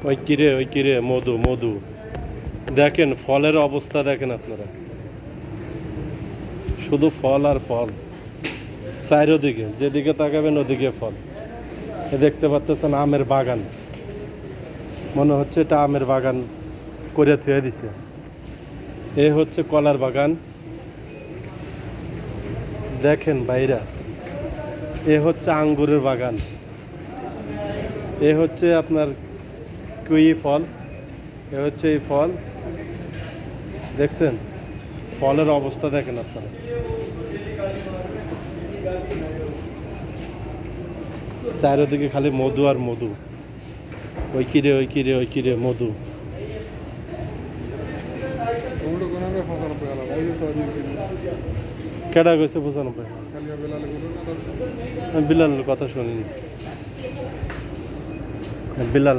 ওই কিরে মধু মধু দেখেন ফলের অবস্থা দেখেন আপনারা, শুধু ফল আর ফল চারিদিকে, যেদিকে তাকাবেন ওদিকে ফল। দেখতে পাচ্ছেন আমের বাগান, মনে হচ্ছে এটা আমের বাগান করে থুয়ে দিছে। এ হচ্ছে কলার বাগান দেখেন বাইরা, এ হচ্ছে আঙ্গুরের বাগান, এ হচ্ছে আপনার কিউই ফল, এ হচ্ছে এই ফল দেখছেন, ফলের অবস্থা দেখেন আপনারা। চারিদিকে খালি মধু আর মধু, ওই কিরে মধু। কেডা গেছে 95? বিলালের কথা শুনিনি, বিলাল